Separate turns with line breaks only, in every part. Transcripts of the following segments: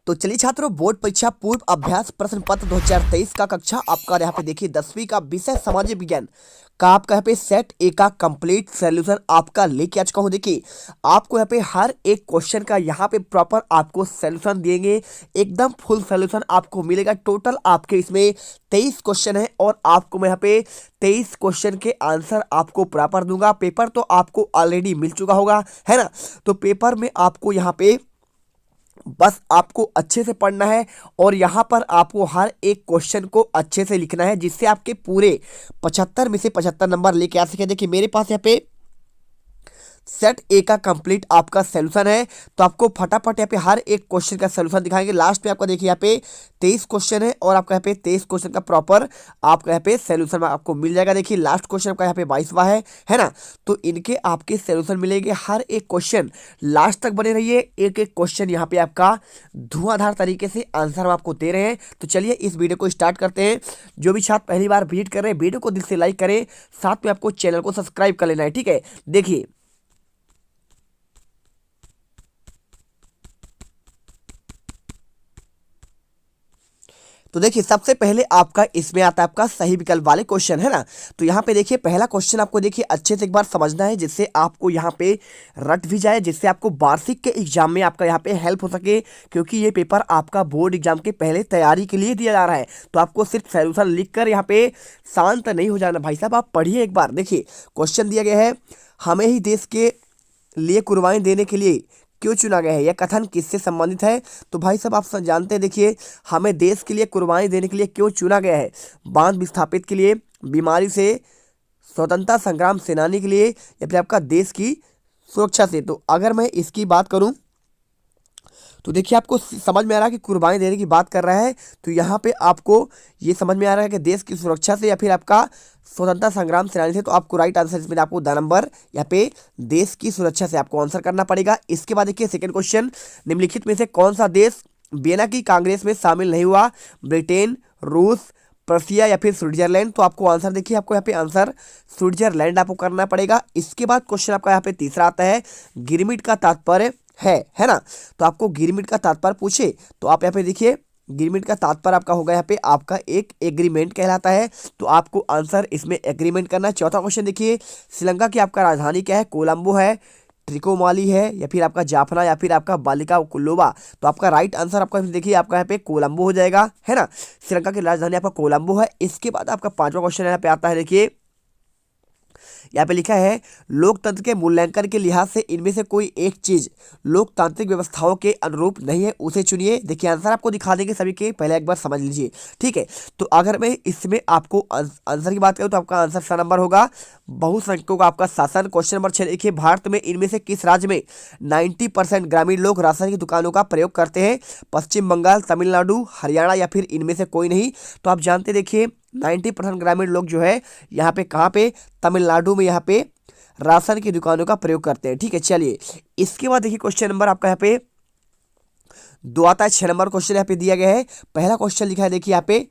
तो चलिए छात्रों, बोर्ड परीक्षा पूर्व अभ्यास प्रश्न पत्र 2023 का कक्षा आपका यहाँ पे देखिए 10वीं का विषय सामाजिक विज्ञान का आपका यहाँ पे सेट ए का कंप्लीट सॉल्यूशन आपका लेके आ चुका हूँ। देखिए आपको यहाँ पे हर एक क्वेश्चन का यहाँ पे प्रॉपर आपको सॉल्यूशन देंगे, एकदम फुल सॉल्यूशन आपको मिलेगा। टोटल आपके इसमें 23 क्वेश्चन है और आपको मैं यहाँ पे 23 क्वेश्चन के आंसर आपको प्रॉपर दूंगा। पेपर तो आपको ऑलरेडी मिल चुका होगा, है ना। तो पेपर में आपको यहाँ पे बस आपको अच्छे से पढ़ना है और यहाँ पर आपको हर एक क्वेश्चन को अच्छे से लिखना है, जिससे आपके पूरे 75 में से 75 नंबर लेके आ सके। देखिए मेरे पास यहाँ पे सेट ए का कंप्लीट आपका सॉल्यूशन है, तो आपको फटाफट यहाँ पे हर एक क्वेश्चन का सॉल्यूशन दिखाएंगे। लास्ट में आपका देखिए यहाँ पे 23 क्वेश्चन है और आपका यहाँ पे 23 क्वेश्चन का प्रॉपर आपका यहाँ पे सॉल्यूशन आपको मिल जाएगा। देखिए लास्ट क्वेश्चन आपका यहाँ पे 22वां है ना। तो इनके आपके सॉल्यूशन मिलेंगे, हर एक क्वेश्चन लास्ट तक बने रहिए। एक एक क्वेश्चन यहाँ पे आपका धुआंधार तरीके से आंसर हम आपको दे रहे हैं। तो चलिए इस वीडियो को स्टार्ट करते हैं। जो भी छात्र पहली बार विजिट कर रहे हैं, वीडियो को दिल से लाइक करें, साथ में आपको चैनल को सब्सक्राइब कर लेना है, ठीक है। देखिए तो देखिए सबसे पहले आपका इसमें आता है आपका सही विकल्प वाले क्वेश्चन, है ना। तो यहाँ पे देखिए पहला क्वेश्चन आपको देखिए अच्छे से एक बार समझना है, जिससे आपको यहाँ पे रट भी जाए, जिससे आपको वार्षिक के एग्जाम में आपका यहाँ पे हेल्प हो सके, क्योंकि ये पेपर आपका बोर्ड एग्जाम के पहले तैयारी के लिए दिया जा रहा है। तो आपको सिर्फ सॉल्यूशन लिख कर यहाँ पे शांत नहीं हो जाना भाई साहब, आप पढ़िए एक बार। देखिए क्वेश्चन दिया गया है, हमें ही देश के लिए कुर्बानी देने के लिए क्यों चुना गया है, यह कथन किससे संबंधित है। तो भाई साहब आप जानते हैं, देखिए हमें देश के लिए कुर्बानी देने के लिए क्यों चुना गया है। बांध विस्थापित के लिए, बीमारी से, स्वतंत्रता संग्राम सेनानी के लिए, या फिर आपका देश की सुरक्षा से। तो अगर मैं इसकी बात करूं तो देखिए आपको समझ में आ रहा है कि कुर्बानी देने की बात कर रहा है। तो यहाँ पे आपको ये समझ में आ रहा है कि देश की सुरक्षा से या फिर आपका स्वतंत्रता संग्राम सेनानी से। तो आपको राइट आंसर इसमें आपको द नंबर यहाँ पे देश की सुरक्षा से आपको आंसर करना पड़ेगा। इसके बाद देखिए सेकंड क्वेश्चन, निम्नलिखित में से कौन सा देश वियना की कांग्रेस में शामिल नहीं हुआ, ब्रिटेन, रूस, प्रशिया या फिर स्विट्जरलैंड। तो आपको आंसर देखिए, आपको यहाँ पे आंसर स्विट्जरलैंड आपको करना पड़ेगा। इसके बाद क्वेश्चन आपका यहाँ पे तीसरा आता है, गिरमिट का तात्पर्य है ना। तो आपको गिरमिट का तात्पर्य पूछे तो आप यहाँ पे देखिए गिरमिट का तात्पर्य आपका होगा यहाँ पे आपका एक एग्रीमेंट कहलाता है। तो आपको आंसर इसमें एग्रीमेंट करना है। चौथा क्वेश्चन देखिए, श्रीलंका की आपका राजधानी क्या है, कोलंबो है, ट्रिकोमाली है, या फिर आपका जाफना, या फिर आपका बालिका कुलोबा। तो आपका राइट आंसर आपका देखिए आपका यहाँ पे कोलंबो हो जाएगा, है ना। श्रीलंका की राजधानी आपका कोलंबो है। इसके बाद आपका पांचवा क्वेश्चन यहाँ पे आता है, देखिए यहाँ पे लिखा है, लोकतंत्र के मूल्यांकन के लिहाज से इनमें से कोई एक चीज लोकतांत्रिक व्यवस्थाओं के अनुरूप नहीं है, उसे चुनिए। देखिए आंसर आपको दिखा देंगे सभी के, पहले एक बार समझ लीजिए, ठीक है। तो अगर मैं इसमें आपको आंसर की बात करूं तो आपका आंसर सा नंबर होगा बहुसंख्यकों का आपका शासन। क्वेश्चन नंबर 6 देखिए, भारत में इनमें से किस राज्य में 90% ग्रामीण लोग राशन की दुकानों का प्रयोग करते हैं, पश्चिम बंगाल, तमिलनाडु, हरियाणा, या फिर इनमें से कोई नहीं। तो आप जानते देखिए 90% ग्रामीण लोग जो है यहाँ पे कहाँ पे, तमिलनाडु में यहाँ पे राशन की दुकानों का प्रयोग करते हैं, ठीक है। चलिए इसके बाद देखिए क्वेश्चन नंबर आपका यहाँ पे 2 आता है। 6 नंबर क्वेश्चन यहाँ पे दिया गया है। पहला क्वेश्चन लिखा है देखिए यहाँ पे,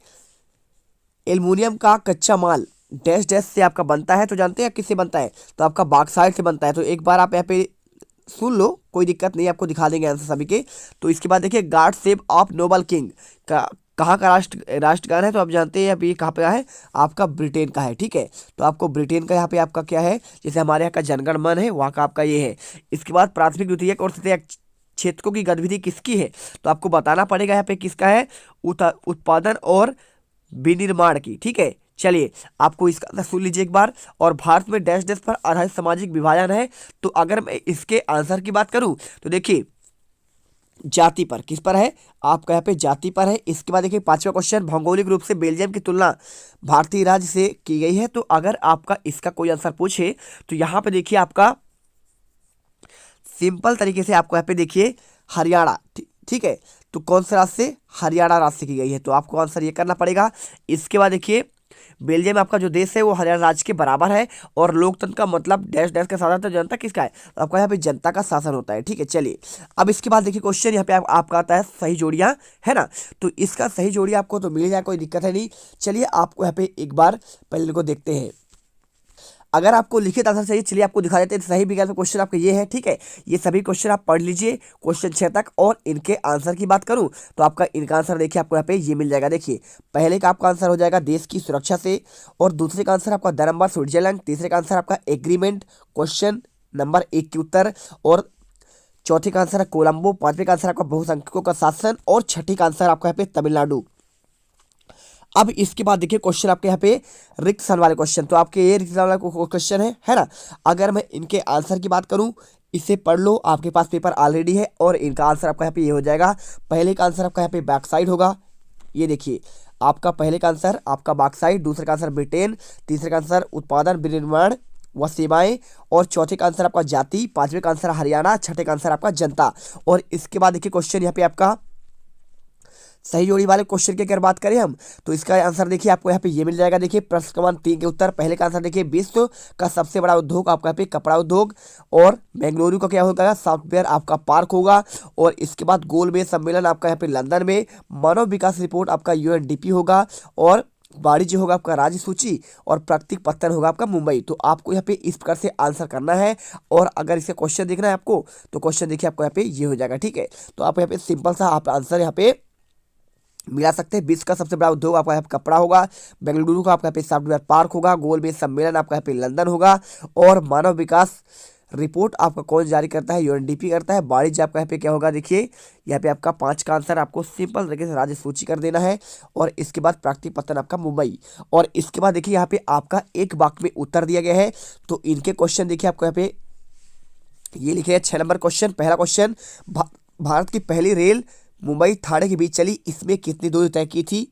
एल्युमिनियम का कच्चा माल डैश डैश से आपका बनता है। तो जानते हैं किससे बनता है, तो आपका बॉक्साइट से बनता है। तो एक बार आप यहाँ पे सुन लो, कोई दिक्कत नहीं, आपको दिखा देंगे आंसर सभी के। तो इसके बाद देखिए, God save of noble king का कहाँ का राष्ट्रगान है। तो आप जानते हैं अभी कहाँ पे है, आपका ब्रिटेन का है, ठीक है। तो आपको ब्रिटेन का यहाँ पे आपका क्या है, जैसे हमारे यहाँ का जनगण मन है, वहाँ का आपका ये है। इसके बाद प्राथमिक, द्वितीयक और तृतीयक क्षेत्रों की गतिविधि किसकी है। तो आपको बताना पड़ेगा यहाँ पे किसका है, उत्पादन और विनिर्माण की, ठीक है। चलिए आपको इसका आंसर सुन लीजिए एक बार। और भारत में डैश डैश पर आधारित सामाजिक विभाजन है। तो अगर मैं इसके आंसर की बात करूं तो देखिए जाति पर, किस पर है, आपका यहाँ पे जाति पर है। इसके बाद देखिए पांचवा क्वेश्चन, भौगोलिक रूप से बेल्जियम की तुलना भारतीय राज्य से की गई है। तो अगर आपका इसका कोई आंसर पूछे तो यहाँ पे देखिए आपका सिंपल तरीके से आपको यहाँ पे देखिए हरियाणा, ठीक है। तो कौन से राज्य से, हरियाणा राज्य से की गई है। तो आपको आंसर ये करना पड़ेगा। इसके बाद देखिए बेल्जियम आपका जो देश है वो हरियाणा राज्य के बराबर है। और लोकतंत्र का मतलब डैश डैश का शासन, तो जनता किसका है, तो आपका यहाँ पे जनता का शासन होता है, ठीक है। चलिए अब इसके बाद देखिए क्वेश्चन यहाँ पे आपका आता है सही जोड़ियाँ, है ना। तो इसका सही जोड़ी आपको तो मिल जाए, कोई दिक्कत है नहीं। चलिए आपको यहाँ पे एक बार पहले को देखते हैं। अगर आपको लिखित आंसर चाहिए, चलिए आपको दिखा देते हैं। सही विकल्प क्वेश्चन आपके ये है, ठीक है। ये सभी क्वेश्चन आप पढ़ लीजिए क्वेश्चन 6 तक, और इनके आंसर की बात करूं तो आपका इनका आंसर देखिए आपको यहाँ पे ये मिल जाएगा। देखिए पहले का आपका आंसर हो जाएगा देश की सुरक्षा से, और दूसरे का आंसर आपका नंबर स्विट्जरलैंड, तीसरे का आंसर आपका एग्रीमेंट क्वेश्चन नंबर 1 की उत्तर, और चौथे का आंसर है कोलंबो, पांचवें का आंसर आपका बहुसंख्यकों का शासन, और छठी का आंसर आपका यहाँ पे तमिलनाडु। अब इसके बाद देखिए क्वेश्चन आपके यहाँ पे रिक्त स्थान वाले क्वेश्चन, तो आपके ये रिक्त स्थान वाला क्वेश्चन है ना। अगर मैं इनके आंसर की बात करूं, इसे पढ़ लो, आपके पास पेपर ऑलरेडी है, और इनका आंसर आपका यहाँ पे ये हो जाएगा। पहले का आंसर आपका यहाँ पे बैक साइड होगा, ये देखिए आपका पहले का आंसर आपका बैक साइड, दूसरे का आंसर ब्रिटेन, तीसरे का आंसर उत्पादन विनिर्माण व सेवाएं, और चौथे का आंसर आपका जाति, पांचवें का आंसर हरियाणा, छठे का आंसर आपका जनता। और इसके बाद देखिए क्वेश्चन यहाँ पे आपका सही जोड़ी वाले क्वेश्चन की अगर बात करें हम, तो इसका आंसर देखिए आपको यहाँ पे ये मिल जाएगा। देखिए प्रश्न क्रमांक 3 के उत्तर, पहले का आंसर देखिए विश्व का सबसे बड़ा उद्योग आपका यहाँ पे कपड़ा उद्योग, और बेंगलुरु का क्या होगा, सॉफ्टवेयर आपका पार्क होगा, और इसके बाद गोलमेज सम्मेलन आपका यहाँ पे लंदन में, मानव विकास रिपोर्ट आपका यूएनडीपी होगा, और वाणिज्य होगा आपका राज्य सूची, और प्राकृतिक पत्तन होगा आपका मुंबई। तो आपको यहाँ पे इस प्रकार से आंसर करना है, और अगर इसका क्वेश्चन देखना है आपको, तो क्वेश्चन देखिए आपको यहाँ पे ये हो जाएगा, ठीक है। तो आप यहाँ पे सिंपल सा आप आंसर यहाँ पे मिला सकते हैं। विश्व का सबसे बड़ा उद्योग आपका यहाँ पे कपड़ा होगा, बेंगलुरु का आपका यहाँ पे सॉफ्टवेयर पार्क होगा, गोलमेज सम्मेलन आपका यहाँ पे लंदन होगा, और मानव विकास रिपोर्ट आपका कौन जारी करता है, यूएनडीपी करता है, वाणिज्य आपका यहाँ पे क्या होगा, देखिए यहाँ पे आपका 5 का आंसर आपको सिंपल तरीके से राज्य सूची कर देना है, और इसके बाद प्राकृतिक पत्तन आपका मुंबई। और इसके बाद देखिए यहाँ पे आपका एक वाक्य में उत्तर दिया गया है। तो इनके क्वेश्चन देखिए आपको यहाँ पे ये लिखे है 6 नंबर क्वेश्चन। पहला क्वेश्चन, भारत की पहली रेल मुंबई ठाणे के बीच चली, इसमें कितनी दूरी तय की थी।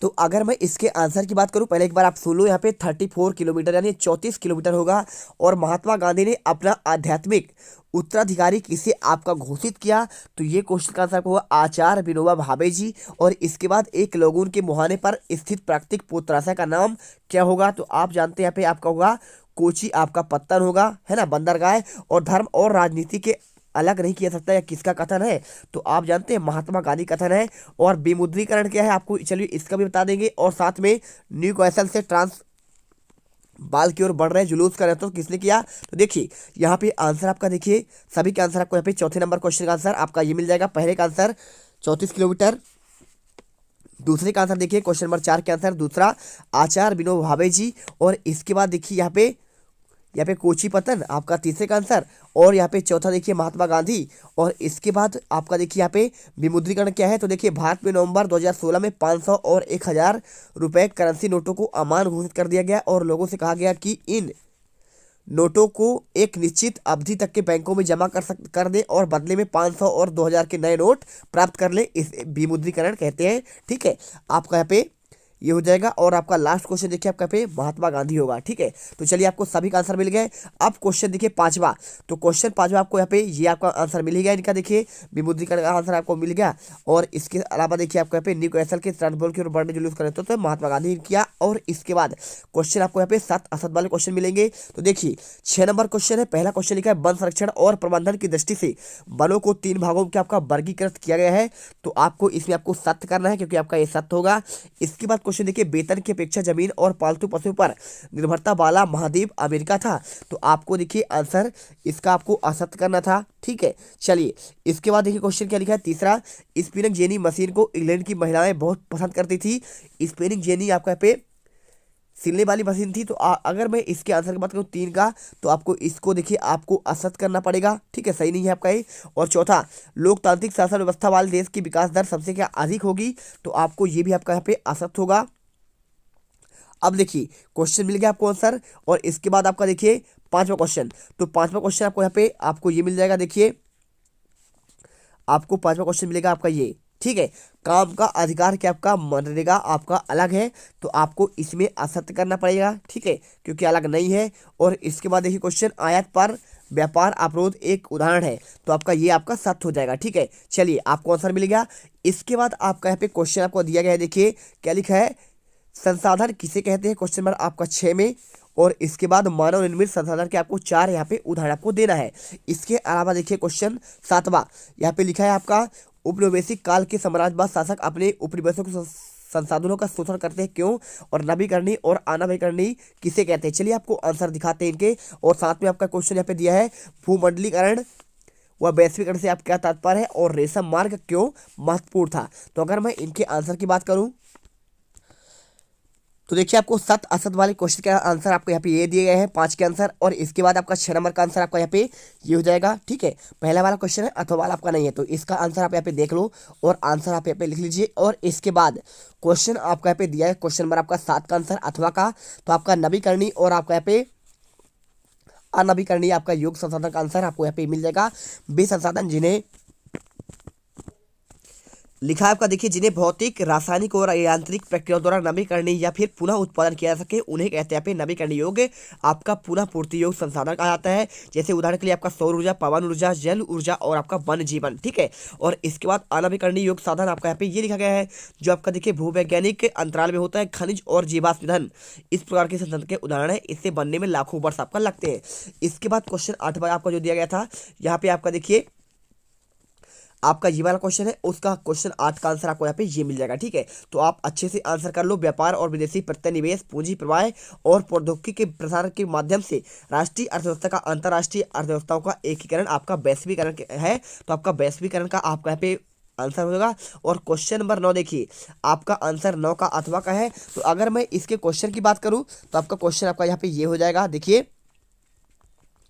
तो अगर मैं इसके आंसर की बात करूं, पहले एक बार आप सुन लो, यहाँ पे 34 किलोमीटर यानी 34 किलोमीटर होगा। और महात्मा गांधी ने अपना आध्यात्मिक उत्तराधिकारी किसे आपका घोषित किया, तो ये क्वेश्चन का आंसर होगा आचार्य विनोबा भावे जी। और इसके बाद एक लोगों के मुहाने पर स्थित प्राकृतिक पोतराशा का नाम क्या होगा, तो आप जानते हैं यहाँ पे आपका होगा कोची आपका पत्तन होगा, है ना, बंदरगाह। और धर्म और राजनीति के अलग नहीं किया सकता, या किसका कथन है, तो आप जानते हैं महात्मा गांधी कथन है। और विमुद्रीकरण क्या है आपको चलिए इसका भी बता देंगे। और साथ में न्यू कैसल से ट्रांस बाल की ओर बढ़ रहे जुलूस का नेतृत्व किसने किया, तो देखिए यहाँ पे आंसर आपका देखिए सभी के आंसर आपको यहाँ पे चौथे नंबर क्वेश्चन का आंसर आपका ये मिल जाएगा। पहले का आंसर 34 किलोमीटर, दूसरे का आंसर देखिए क्वेश्चन नंबर 4 के आंसर दूसरा आचार्य विनोबा भावे जी। और इसके बाद देखिए यहाँ पे कोची पतन आपका तीसरे का आंसर, और यहाँ पे चौथा देखिए महात्मा गांधी। और इसके बाद आपका देखिए यहाँ पे विमुद्रीकरण क्या है, तो देखिए भारत में नवंबर 2016 में 500 और 1000 रुपए करेंसी नोटों को अमान्य घोषित कर दिया गया, और लोगों से कहा गया कि इन नोटों को एक निश्चित अवधि तक के बैंकों में जमा कर दे, और बदले में 500 और 2000 के नए नोट प्राप्त कर ले। इस विमुद्रीकरण कहते हैं, ठीक है। आपका यहाँ पे ये हो जाएगा। और आपका लास्ट क्वेश्चन देखिए आपका पे महात्मा गांधी होगा, ठीक है। तो चलिए आपको सभी का आंसर मिल गए। अब क्वेश्चन देखिए 5वां, तो क्वेश्चन 5वां आपको यहाँ पे ये आपका आंसर मिल गया इनका, देखिए विमुद्रीकरण का आंसर आपको मिल गया। और इसके अलावा देखिए आपको यहाँ पे न्यू कैसल के ट्रांसबोल की ओर बढ़ने जुलूस कर तो महात्मा गांधी ने किया। और इसके बाद क्वेश्चन आपको यहाँ पे 7 असद वाले क्वेश्चन मिलेंगे। तो देखिए 6 नंबर क्वेश्चन है, पहला क्वेश्चन लिखा है वन संरक्षण और प्रबंधन की दृष्टि से वनों को 3 भागों में आपका वर्गीकृत किया गया है। तो आपको इसमें आपको सत्य करना है, क्योंकि आपका ये सत्य होगा। इसके बाद क्वेश्चन देखिए वेतन की अपेक्षा जमीन और पालतू पशु पर निर्भरता वाला महाद्वीप अमेरिका था। तो आपको देखिए आंसर इसका आपको असत्य करना था, ठीक है। चलिए इसके बाद देखिए क्वेश्चन क्या लिखा है तीसरा, स्पिनिंग जेनी मशीन को इंग्लैंड की महिलाएं बहुत पसंद करती थी। स्पिनिंग जेनी आपका यहाँ पे सिलने वाली मशीन थी। तो अगर मैं इसके आंसर की बात करूँ 3 का, तो आपको इसको देखिए आपको असत्य करना पड़ेगा, ठीक है, सही नहीं है आपका ये। और चौथा, लोकतांत्रिक शासन व्यवस्था वाले देश की विकास दर सबसे क्या अधिक होगी, तो आपको ये भी आपका यहाँ पे असत्य होगा। अब देखिए क्वेश्चन मिल गया आपको आंसर। और इसके बाद आपका देखिए 5वां क्वेश्चन, तो 5वां क्वेश्चन आपको यहाँ पे आपको ये मिल जाएगा। देखिए आपको 5वां क्वेश्चन मिलेगा आपका ये, ठीक है। काम का अधिकार क्या आपका मनरेगा आपका अलग है, तो आपको इसमें असत्य करना पड़ेगा, ठीक है, क्योंकि अलग नहीं है। और इसके बाद देखिए क्वेश्चन आयात पर व्यापार अवरोध एक उदाहरण है, तो आपका ये आपका सत्य हो जाएगा, ठीक है। चलिए आपको आंसर मिल गया। इसके बाद आपका यहाँ पे क्वेश्चन आपको दिया गया है, देखिए क्या लिखा है, संसाधन किसे कहते हैं, क्वेश्चन नंबर आपका 6 में। और इसके बाद मानव निर्मित संसाधन के आपको 4 यहाँ पे उदाहरण आपको देना है। इसके अलावा देखिए क्वेश्चन 7वां यहाँ पे लिखा है आपका, उपनिवेशिक काल के साम्राज्यवाद शासक अपने उपनिवेशों को संसाधनों का शोषण करते हैं क्यों, और नवीकरणीय और अनवीकरणीय किसे कहते हैं। चलिए आपको आंसर दिखाते हैं इनके, और साथ में आपका क्वेश्चन यहाँ पे दिया है भूमंडलीकरण वह वैश्वीकरण से आप क्या तात्पर्य है, और रेशम मार्ग क्यों महत्वपूर्ण था। तो अगर मैं इनके आंसर की बात करूं तो देखिए आपको सत असत वाले क्वेश्चन का आंसर आपको यहाँ पे ये दिए गए हैं 5 के आंसर, और इसके बाद आपका 6 नंबर का आंसर आपका यहाँ पे ये हो जाएगा। ठीक है, पहला वाला क्वेश्चन है अथवा वाला आपका नहीं है, तो इसका आंसर आप यहाँ पे देख लो और आंसर आप यहाँ पे लिख लीजिए। और इसके बाद क्वेश्चन आपका यहाँ पे दिया है क्वेश्चन नंबर आपका 7 का आंसर अथवा का, तो आपका नवीकरणीय और आपका यहाँ पे अनवीकरणीय आपका योग संसाधन का आंसर आपको यहाँ पे मिल जाएगा। वे संसाधन जिन्हें लिखा है आपका देखिए, जिन्हें भौतिक रासायनिक और यांत्रिक प्रक्रियाओं द्वारा नवीकरणीय या फिर पुनः उत्पादन किया जा सके उन्हें कहते हैं नवीकरणीय योग। आपका पुनः पूर्ति योग संसाधन कहा जाता है। जैसे उदाहरण के लिए आपका सौर ऊर्जा, पवन ऊर्जा, जल ऊर्जा और आपका वन जीवन। ठीक है, और इसके बाद अनवीकरणीय योग साधन आपका यहाँ पे ये लिखा गया है जो आपका देखिए भूवैज्ञानिक अंतराल में होता है, खनिज और जीवाश्म ईंधन इस प्रकार के संसाधन के उदाहरण है, इससे बनने में लाखों वर्ष आपका लगते हैं। इसके बाद क्वेश्चन 8 बार आपका जो दिया गया था यहाँ पे आपका देखिए आपका ये वाला क्वेश्चन है, उसका क्वेश्चन 8 का आंसर आपको यहाँ पे ये मिल जाएगा। ठीक है, तो आप अच्छे से आंसर कर लो। व्यापार और विदेशी प्रत्यय निवेश, पूंजी प्रवाह और प्रौद्योगिकी के प्रसार के माध्यम से राष्ट्रीय अर्थव्यवस्था का अंतर्राष्ट्रीय अर्थव्यवस्थाओं का एकीकरण आपका वैश्वीकरण है, तो आपका वैश्वीकरण का आपका यहाँ पे आंसर होगा। और क्वेश्चन नंबर 9 देखिए आपका आंसर 9 का अथवा का है। तो अगर मैं इसके क्वेश्चन की बात करूँ तो आपका क्वेश्चन आपका यहाँ पे ये हो जाएगा। देखिए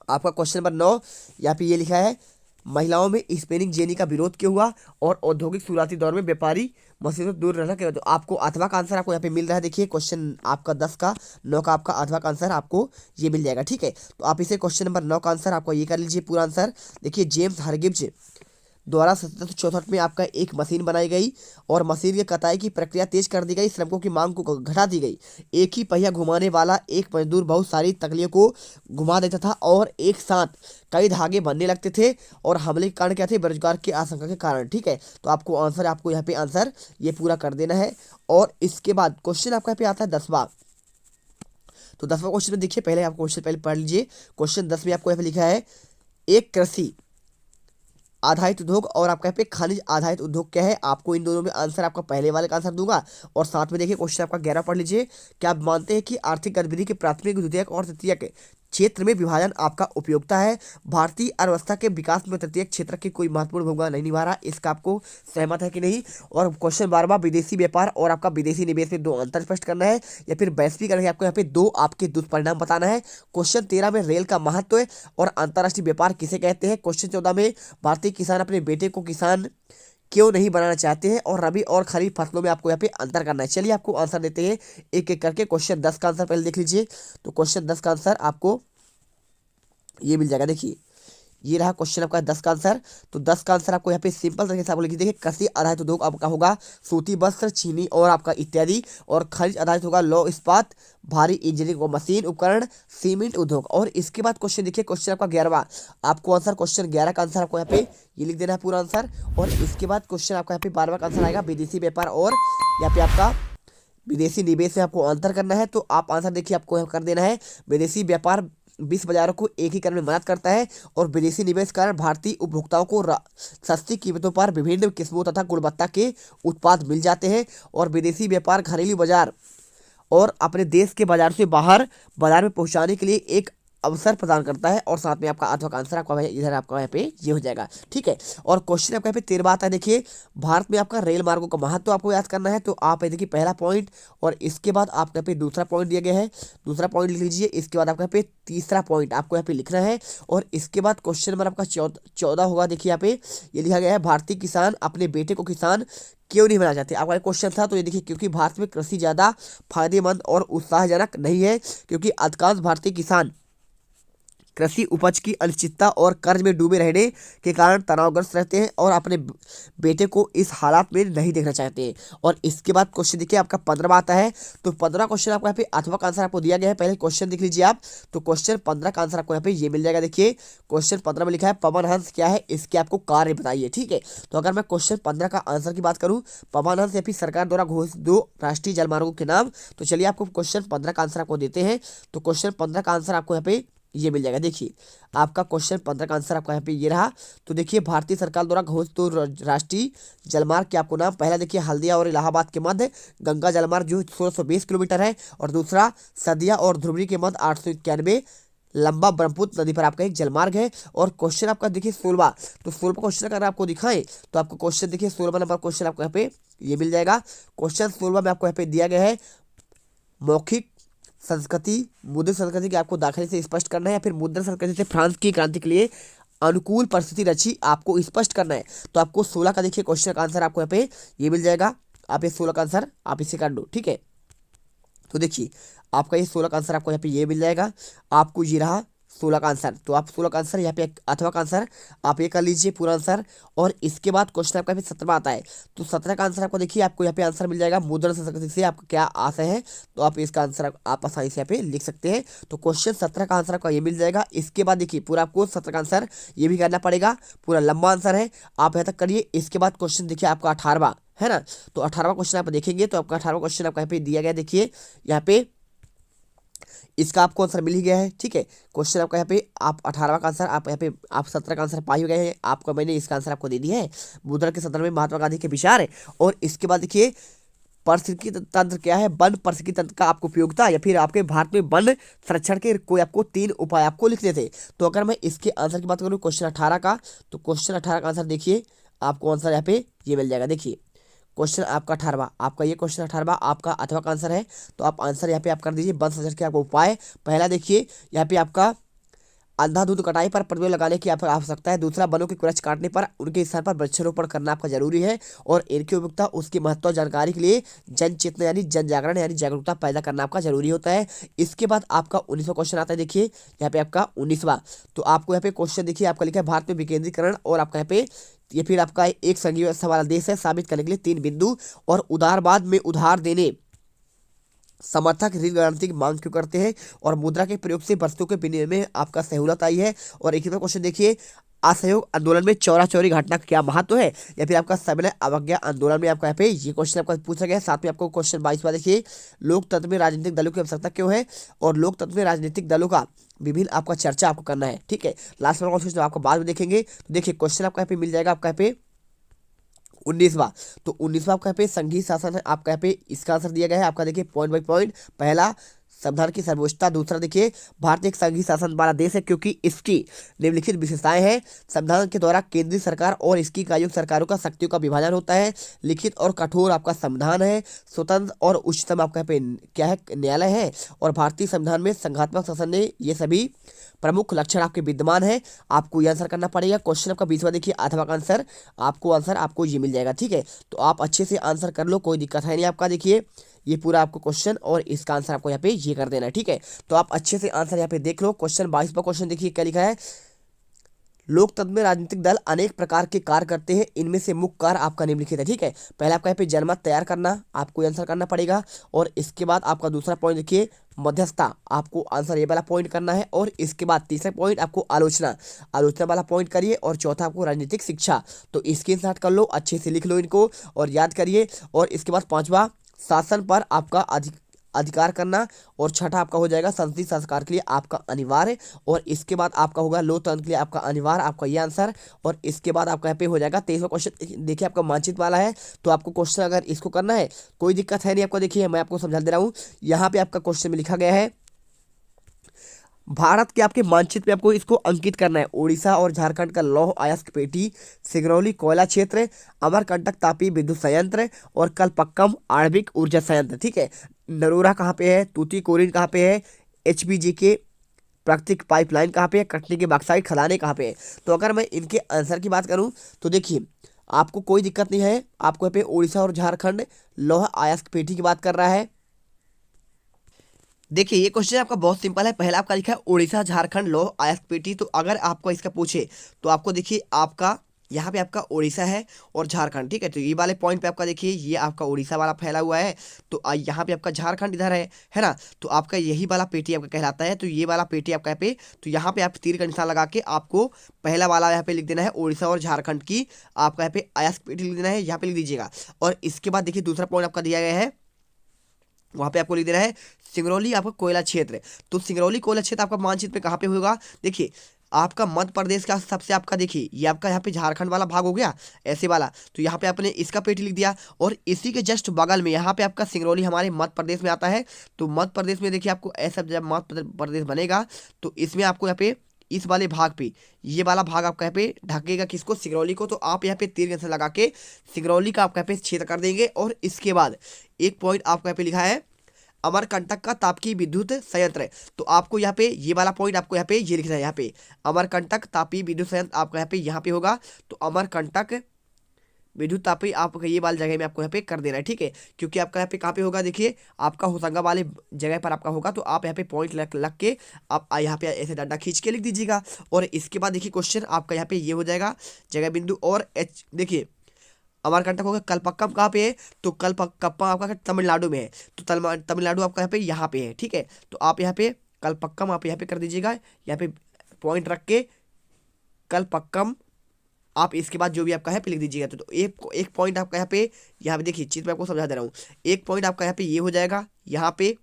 आपका क्वेश्चन नंबर 9 यहाँ पे ये लिखा है, महिलाओं में स्पिनिंग जेनी का विरोध क्यों हुआ, और औद्योगिक शुरुआती दौर में व्यापारी मशीनों से दूर रहना क्यों। तो आपको अथवा का आंसर आपको यहाँ पे मिल रहा है। देखिए क्वेश्चन आपका 10 का 9 का आपका अथवा का आंसर आपको ये मिल जाएगा। ठीक है, तो आप इसे क्वेश्चन नंबर 9 का आंसर आपको ये कर लीजिए पूरा आंसर। देखिए जेम्स हरगिव्ज द्वारा 1764 में आपका एक मशीन बनाई गई और मशीन की कताई की प्रक्रिया तेज कर दी गई, श्रमिकों की मांग को घटा दी गई। एक ही पहिया घुमाने वाला एक मजदूर बहुत सारी तकलियों को घुमा देता था और एक साथ कई धागे बनने लगते थे, और हमले के कारण क्या थे, बेरोजगार की आशंका के कारण। ठीक है, तो आपको आंसर आपको यहाँ पे आंसर ये पूरा कर देना है। और इसके बाद क्वेश्चन आपका यहाँ पे आता है 10वां। तो 10वां क्वेश्चन में देखिए, पहले आप क्वेश्चन पहले पढ़ लीजिए। क्वेश्चन 10 में आपको यहाँ पे लिखा है, एक कृषि आधारित उद्योग और आपका यहाँ पे खनिज आधारित उद्योग क्या है। आपको इन दोनों में आंसर आपका पहले वाले का आंसर दूंगा, और साथ में देखिए क्वेश्चन आपका 11 पढ़ लीजिए। क्या आप मानते हैं कि आर्थिक गतिविधि के प्राथमिक, द्वितीयक और तृतीयक क्षेत्र में विभाजन आपका उपयोगिता है। भारतीय अर्थव्यवस्था के विकास में तृतीयक क्षेत्र की कोई महत्वपूर्ण भूमिका नहीं निभा रहा, इसका आपको सहमत है कि नहीं। और क्वेश्चन 12वां, विदेशी व्यापार और आपका विदेशी निवेश में 2 अंतर स्पष्ट करना है, या फिर वैश्वीकरण है आपको यहाँ पे 2 आपके दुष्परिणाम बताना है। क्वेश्चन 13 में रेल का महत्व और अंतर्राष्ट्रीय व्यापार किसे कहते हैं। क्वेश्चन 14 में भारतीय किसान अपने बेटे को किसान क्यों नहीं बनाना चाहते हैं, और रबी और खरीफ फसलों में आपको यहाँ पे अंतर करना है। चलिए आपको आंसर देते हैं एक एक करके। क्वेश्चन 10 का आंसर पहले देख लीजिए। तो क्वेश्चन 10 का आंसर आपको ये मिल जाएगा। देखिए ये रहा क्वेश्चन आपका 10 का आंसर। तो 10 का आंसर आपको यहाँ पे सिंपल तरीके से आपको लिखिए। देखिए कृषि आधारित उद्योग आपका होगा सूती वस्त्र, चीनी और आपका इत्यादि, और खनिज आधारित होगा लौह इस्पात, भारी इंजीनियरिंग और मशीन उपकरण, सीमेंट उद्योग। और इसके बाद क्वेश्चन देखिए क्वेश्चन आपका 11वां, आपको आंसर क्वेश्चन 11 का आंसर आपको यहाँ पे ये लिख देना है पूरा आंसर। और इसके बाद क्वेश्चन आपका यहाँ पे 12वां का आंसर आएगा विदेशी व्यापार और यहाँ पे आपका विदेशी निवेश में आपको अंतर करना है। तो आप आंसर देखिए आपको कर देना है, विदेशी व्यापार विश्व बाजारों को एकीकरण में मदद करता है, और विदेशी निवेश कारण भारतीय उपभोक्ताओं को सस्ती कीमतों पर विभिन्न किस्मों तथा गुणवत्ता के उत्पाद मिल जाते हैं, और विदेशी व्यापार घरेलू बाजार और अपने देश के बाजार से बाहर बाजार में पहुंचाने के लिए एक अवसर प्रदान करता है। और साथ में आपका अथवा का आंसर आपका इधर आपका यहाँ पे ये हो जाएगा। ठीक है, और क्वेश्चन आपका यहाँ पे 13 आता है। देखिए भारत में आपका रेल मार्गों का महत्व आपको याद करना है। तो आप देखिए पहला पॉइंट, और इसके बाद आपको यहाँ पे दूसरा पॉइंट दिया गया है, दूसरा पॉइंट लिख लीजिए। इसके बाद आपका यहाँ पे तीसरा पॉइंट आपको यहाँ पे लिखना है, और इसके बाद क्वेश्चन नंबर आपका 14 होगा। देखिए यहाँ पे ये लिखा गया है, भारतीय किसान अपने बेटे को किसान क्यों नहीं बनाना चाहते। आपका क्वेश्चन था, तो ये देखिए क्योंकि भारत में कृषि ज़्यादा फायदेमंद और उत्साहजनक नहीं है, क्योंकि अधिकांश भारतीय किसान कृषि उपज की अनिश्चितता और कर्ज में डूबे रहने के कारण तनावग्रस्त रहते हैं और अपने बेटे को इस हालात में नहीं देखना चाहते हैं। और इसके बाद क्वेश्चन देखिए आपका 15वां आता है। तो 15 क्वेश्चन आपको यहाँ पे अथवा का आंसर आपको दिया गया है। पहले क्वेश्चन देख लीजिए आप। तो क्वेश्चन 15 का आंसर आपको यहाँ पे ये मिल जाएगा। देखिए क्वेश्चन 15 में लिखा है पवन हंस क्या है, इसके आपको कार्य बताइए। ठीक है, तो अगर मैं क्वेश्चन 15 का आंसर की बात करूँ, पवन हंस या फिर सरकार द्वारा घोषित 2 राष्ट्रीय जलमार्गों के नाम। तो चलिए आपको क्वेश्चन 15 का आंसर आपको देते हैं। तो क्वेश्चन 15 का आंसर आपको यहाँ पे ये मिल जाएगा। देखिए आपका क्वेश्चन 15 का आंसर आपका यहाँ पे ये रहा। तो देखिए भारतीय सरकार द्वारा घोषित तो राष्ट्रीय जलमार्ग के आपको नाम, पहला देखिए हल्दिया और इलाहाबाद के मध्य गंगा जलमार्ग जो 1620 किलोमीटर है, और दूसरा सदिया और ध्रुवरी के मध्य 891 लंबा ब्रह्मपुत्र नदी पर आपका एक जलमार्ग है। और क्वेश्चन आपका देखिए 16, तो 16 क्वेश्चन अगर आपको दिखाएं तो आपको क्वेश्चन देखिए 16 नंबर क्वेश्चन आपको यहाँ पे ये मिल जाएगा। क्वेश्चन 16 में आपको यहाँ पे दिया गया है मौखिक संस्कृति मुद्रित संस्कृति के आपको दाखिले से स्पष्ट करना है, या फिर मुद्रित संस्कृति से फ्रांस की क्रांति के लिए अनुकूल परिस्थिति रची आपको स्पष्ट करना है। तो आपको 16 का देखिए क्वेश्चन का आंसर आपको यहाँ पे ये मिल जाएगा। आप ये 16 का आंसर आप इसे कर दो, ठीक है। तो देखिए आपका ये 16 का आंसर आपको यहाँ पे ये मिल जाएगा। आपको ये रहा 16 का आंसर। तो आप 16 का आंसर यहाँ पे अथवा का आंसर आप ये कर लीजिए पूरा आंसर। और इसके बाद क्वेश्चन आपका फिर 17 आता है। तो 17 का आंसर आपको देखिए आपको यहाँ पे आंसर मिल जाएगा मुद्रण संस्कृति से आपका क्या आशय है। तो आप इसका आंसर आप आसानी से यहाँ पे लिख सकते हैं। तो क्वेश्चन 17 का आंसर आपका ये मिल जाएगा। इसके बाद देखिए पूरा आपको 17 का आंसर ये भी करना पड़ेगा, पूरा लंबा आंसर है, आप यहाँ तक करिए। इसके बाद क्वेश्चन देखिए आपका 18वां है ना। तो 18वां क्वेश्चन आप देखेंगे तो आपका 18वां क्वेश्चन आपका यहाँ पे दिया गया। देखिए यहाँ पे इसका आपको आंसर मिल ही गया है, ठीक है। क्वेश्चन आपका यहाँ पे आप 18वां का आंसर आप यहाँ पे आप 17 का आंसर पा ही गए हैं। आपको मैंने इसका आंसर आपको दे दिया है, मुद्रा के संदर्भ में महात्मा गांधी के विचार है। और इसके बाद देखिए पारिस्थितिकी तंत्र क्या है, वन पारिस्थितिकी तंत्र का आपको उपयोगिता, या फिर आपके भारत में वन संरक्षण के कोई आपको 3 उपाय आपको लिखने थे। तो अगर मैं इसके आंसर की बात करूँ क्वेश्चन 18 का, तो क्वेश्चन 18 का आंसर देखिए आपको आंसर यहाँ पे ये मिल जाएगा। देखिए क्वेश्चन आपका 18वां, आपका ये क्वेश्चन 18वां आपका अथवा का आंसर है। तो आप आंसर यहाँ पे आप कर दीजिए वन संरक्षण के आपको उपाय। पहला देखिए यहाँ पे आपका अंधाधुंध कटाई पर प्रतिबंध लगाने की आपको आवश्यकता है। दूसरा वनों के वृक्ष काटने पर उनके स्थान पर वृक्षारोपण करना आपका जरूरी है। और इनकी उपयोगिता उसके महत्व जानकारी के लिए जन चेतना यानी जन जागरण यानी जागरूकता पैदा करना आपका जरूरी होता है। इसके बाद आपका 19वां क्वेश्चन आता है। देखिए यहाँ पे आपका 19वां, तो आपको यहाँ पे क्वेश्चन देखिए आपका लिखा है भारत में विकेंद्रीकरण और आपका यहाँ पे ये फिर आपका एक संघीय व्यवस्था वाला देश है साबित करने के लिए 3 बिंदु। और उदारवाद में उधार देने समर्थक ऋण गारंटी की मांग क्यों करते हैं, और मुद्रा के प्रयोग से वस्तुओं के विनिमय में आपका सहूलत आई है। और एक क्वेश्चन देखिए असहयोग आंदोलन में चौरा चौरी घटना का क्या महत्व है, या फिर आपका सविनय अवज्ञा आंदोलन में आपका यहाँ पे ये क्वेश्चन आपका पूछा गया है। साथ में आपको क्वेश्चन 22वां देखिए लोकतंत्र में राजनीतिक दलों की आवश्यकता क्यों है, और लोकतंत्र में राजनीतिक दलों का विभिन्न आपका चर्चा आपको करना है, ठीक है। लास्ट वाला क्वेश्चन आपको बाद में देखेंगे। तो देखिए क्वेश्चन आपका यहाँ पे मिल जाएगा आपका यहाँ पे 19वां। तो 19वां आपका यहाँ पे संघीय शासन है, आपका यहाँ पे इसका आंसर दिया गया है। आपका देखिए पॉइंट बाई पॉइंट, पहला संविधान की सर्वोच्चता, दूसरा देखिए भारत एक संघीय शासन वाला देश है क्योंकि इसकी निम्नलिखित विशेषताएं हैं। संविधान के द्वारा केंद्रीय सरकार और इसकी इकाइयों सरकारों का शक्तियों का विभाजन होता है। लिखित और कठोर आपका संविधान है। स्वतंत्र और उच्चतम आपका यहाँ पे क्या है न्यायालय है। और भारतीय संविधान में संघात्मक शासन ने ये सभी प्रमुख लक्षण आपके विद्यमान है। आपको ये आंसर करना पड़ेगा। क्वेश्चन आपका 20वां देखिए अथवा का आंसर आपको ये मिल जाएगा, ठीक है। तो आप अच्छे से आंसर कर लो, कोई दिक्कत है नहीं। आपका देखिए ये पूरा आपको क्वेश्चन और इसका आंसर आपको यहाँ पे ये कर देना है, ठीक है। तो आप अच्छे से आंसर यहाँ पे देख लो। क्वेश्चन 22वां क्वेश्चन देखिए क्या लिखा है, लोकतंत्र में राजनीतिक दल अनेक प्रकार के कार्य करते हैं, इनमें से मुख्य कार्य आपका निम्नलिखित है, ठीक है। पहले आपका यहाँ पे जनमत तैयार करना, आपको आंसर करना पड़ेगा। और इसके बाद आपका दूसरा पॉइंट देखिए मध्यस्थता, आपको आंसर ये वाला पॉइंट करना है। और इसके बाद तीसरा पॉइंट आपको आलोचना वाला पॉइंट करिए। और चौथा आपको राजनीतिक शिक्षा। तो स्क्रीनशॉट कर लो, अच्छे से लिख लो इनको और याद करिए। और इसके बाद 5वां शासन पर आपका अधिकार करना। और छठा आपका हो जाएगा संसदीय संस्कार के लिए आपका अनिवार्य। और इसके बाद आपका होगा लोकतंत्र के लिए आपका अनिवार्य, आपका ये आंसर। और इसके बाद आपका यहाँ पे हो जाएगा 23वां क्वेश्चन देखिए आपका मानचित्र वाला है। तो आपको क्वेश्चन अगर इसको करना है कोई दिक्कत है नहीं। आपको देखिए मैं आपको समझा दे रहा हूँ, यहाँ पे आपका क्वेश्चन में लिखा गया है भारत के आपके मानचित्र पे आपको इसको अंकित करना है। उड़ीसा और झारखंड का लौह अयस्क पेटी, सिंगरौली कोयला क्षेत्र, अमरकंटक तापीय विद्युत संयंत्र और कलपक्कम आणविक ऊर्जा संयंत्र, ठीक है। नरोरा कहाँ पे है, तूतीकोरिन कहाँ पे है, एचपीजी के प्राकृतिक पाइपलाइन कहाँ पे है, कटनी के बॉक्साइट खदानें कहाँ पे है। तो अगर मैं इनके आंसर की बात करूँ तो देखिए आपको कोई दिक्कत नहीं है। आपको यहाँ पे उड़ीसा और झारखंड लौह अयस्क पेटी की बात कर रहा है। देखिए ये क्वेश्चन आपका बहुत सिंपल है। पहला आपका लिखा है उड़ीसा झारखंड लौह अयस्क पेटी। तो अगर आपको इसका पूछे तो आपको देखिए आपका यहाँ पे आपका उड़ीसा है और झारखंड, ठीक है। तो ये वाले पॉइंट पे आपका देखिए ये आपका उड़ीसा वाला फैला हुआ है। तो यहाँ पे आपका झारखंड इधर है ना। तो आपका यही वाला पेटी आपका कहलाता है। तो ये वाला पेटी आपका यहाँ पे, तो यहाँ पे आप तीर का निशान लगा के आपको पहला वाला यहाँ पे लिख देना है उड़ीसा और झारखंड की आपका यहाँ पे अयस्क पेटी लिख देना है, यहाँ पे लिख दीजिएगा। और इसके बाद देखिए दूसरा पॉइंट आपका दिया गया है वहाँ पे आपको लिख देना है सिंगरौली आपका कोयला क्षेत्र। तो सिंगरौली कोयला क्षेत्र आपका मानचित्र पे कहाँ पे होगा, देखिए आपका मध्य प्रदेश का सबसे आपका देखिए ये आपका यहाँ पे झारखंड वाला भाग हो गया ऐसे वाला, तो यहाँ पे आपने इसका पेटी लिख दिया और इसी के जस्ट बगल में यहाँ पे आपका सिंगरौली हमारे मध्य प्रदेश में आता है। तो मध्य प्रदेश में देखिए आपको ऐसा जब मध्य प्रदेश बनेगा तो इसमें आपको यहाँ पे इस वाले भाग पे ये वाला भाग आपका यहाँ पे ढकेगा किसको, सिंगरौली को। तो आप यहाँ पे तीर के निशान लगा के सिंगरौली का आपका यहाँ पे छेद कर देंगे और इसके बाद एक पॉइंट आपका यहाँ पे लिखा है अमरकंटक का तापकीय विद्युत संयंत्र। तो आपको यहाँ पे ये वाला पॉइंट आपको यहाँ पे ये लिखना है, यहाँ पे अमरकंटक तापीय विद्युत संयंत्र आपका यहाँ पे होगा। तो अमरकंटक विद्युत तापीय आपका ये वाली जगह में आपको यहाँ पे कर देना है, ठीक है। क्योंकि आपका यहाँ पे कहाँ पे होगा, देखिए आपका होशंगाबाद वाले जगह पर आपका होगा। तो आप यहाँ पे पॉइंट लग के आप यहाँ पे ऐसे डंडा खींच के लिख दीजिएगा। और इसके बाद देखिए क्वेश्चन आपका यहाँ पे ये हो जाएगा जगह बिंदु और एच। देखिए अमरकंटक होगा कलपक्कम कहाँ पे है, तो कलपक्कम आपका तमिलनाडु में है। तो तमिलनाडु आपका यहाँ पे है, ठीक है। तो आप यहाँ पे कलपक्कम आप यहाँ पे कर दीजिएगा, यहाँ पे पॉइंट रख के कलपक्कम आप इसके बाद जो भी आपका है पे लिख दीजिएगा। तो एक पॉइंट आपका यहाँ पे देखिए चित्र में आपको समझा दे रहा हूँ। एक पॉइंट आपका यहाँ पे ये हो जाएगा, यहाँ पे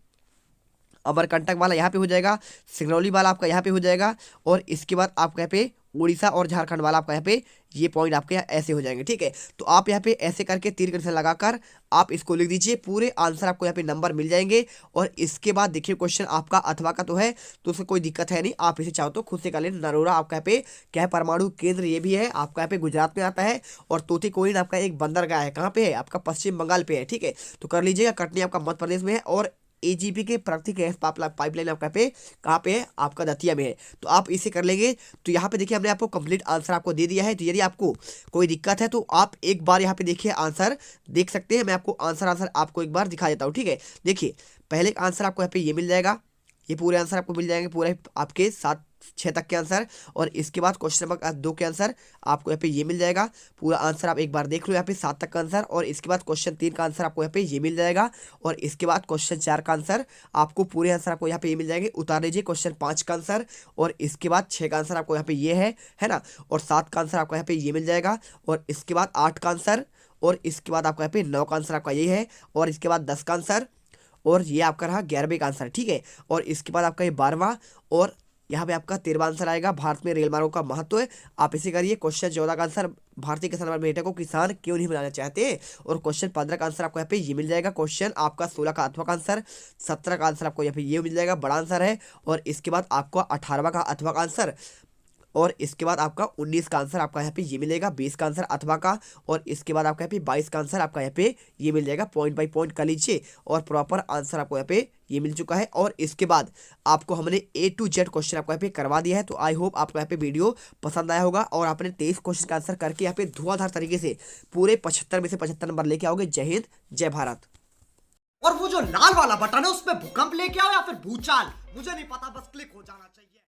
अमरकंटक वाला यहाँ पे हो जाएगा, सिंगरौली वाला आपका यहाँ पे हो जाएगा और इसके बाद आपका यहाँ पे उड़ीसा और झारखंड वाला आपका यहाँ पे ये पॉइंट आपके यहाँ ऐसे हो जाएंगे, ठीक है। तो आप यहाँ पे ऐसे करके तीर के निशान लगाकर आप इसको लिख दीजिए, पूरे आंसर आपको यहाँ पे नंबर मिल जाएंगे। और इसके बाद देखिए क्वेश्चन आपका अथवा का तो है तो उसमें कोई दिक्कत है नहीं, आप इसे चाहो तो खुद से कर लें। नरोरा आपका यहाँ पे क्या है, परमाणु केंद्र ये भी है आपका यहाँ पे गुजरात में आता है। और तूतीकोरिन आपका एक बंदरगाह है, कहाँ पे है, आपका पश्चिम बंगाल पे है, ठीक है। तो कर लीजिएगा। कटनी आपका मध्य प्रदेश में है और एजीपी के प्राकृतिक गैस पाइपलाइन आपका पे कहाँ पे है, आपका दतिया में है। तो आप इसे कर लेंगे। तो यहाँ पे देखिए हमने आपको कंप्लीट आंसर आपको दे दिया है। तो यदि आपको कोई दिक्कत है तो आप एक बार यहाँ पे देखिए आंसर देख सकते हैं। मैं आपको आंसर आपको एक बार दिखा देता हूँ, ठीक है। देखिए पहले आंसर आपको यहाँ पे ये मिल जाएगा, ये पूरे आंसर आपको मिल जाएंगे, पूरे आपके 7-6 तक के आंसर। और इसके बाद क्वेश्चन नंबर 2 के आंसर आपको यहाँ पे ये मिल जाएगा, पूरा आंसर आप एक बार देख लो यहाँ पे 7 तक का आंसर। और इसके बाद क्वेश्चन 3 का आंसर आपको यहाँ पे ये मिल जाएगा। और इसके बाद क्वेश्चन 4 का आंसर आपको पूरे आंसर आपको यहाँ पे ये मिल जाएंगे। उतार लीजिए क्वेश्चन 5 का आंसर। और इसके बाद 6 का आंसर आपको यहाँ पे ये है ना। और 7 का आंसर आपको यहाँ पे ये मिल जाएगा। और इसके बाद 8 का आंसर। और इसके बाद आपका यहाँ पे 9 का आंसर आपका ये है। और इसके बाद 10 का आंसर। और ये आपका रहा 11वें का आंसर, ठीक है। और इसके बाद आपका ये 12वां और यहाँ पे आपका 13वां आंसर आएगा, भारत में रेल मार्गों का महत्व है। आप इसे करिए। क्वेश्चन 14 का आंसर, भारतीय किसान बेटे को किसान क्यों नहीं बनाना चाहते। और क्वेश्चन 15 का आंसर आपको यहाँ पे ये मिल जाएगा। क्वेश्चन आपका 16 का अथवा का आंसर, 17 का आंसर आपको यहाँ पे ये मिल जाएगा, बड़ा आंसर है। और इसके बाद आपको 18वां का अथवा का आंसर। और इसके बाद आपका 19 का आंसर आपका यहाँ पे ये मिलेगा, 20 का आंसर अथवा का। और इसके बाद आपका यहाँ पे 22 का आंसर आपका यहाँ पे ये मिल जाएगा। पॉइंट बाय पॉइंट कर लीजिए और प्रॉपर आंसर आपको यहाँ पे ये मिल चुका है। और इसके बाद आपको हमने A to Z क्वेश्चन आपको यहाँ पे करवा दिया है। तो आई होप आपको यहाँ पे वीडियो पसंद आया होगा और आपने 23 क्वेश्चन का आंसर करके यहाँ पे धुआंधार तरीके से पूरे 75 में से 75 नंबर लेके आओगे। जय हिंद, जय भारत।
और वो जो लाल वाला बटन है उस पर भूकंप लेके आओ या फिर भूचाल, मुझे नहीं पता, बस क्लिक हो जाना चाहिए।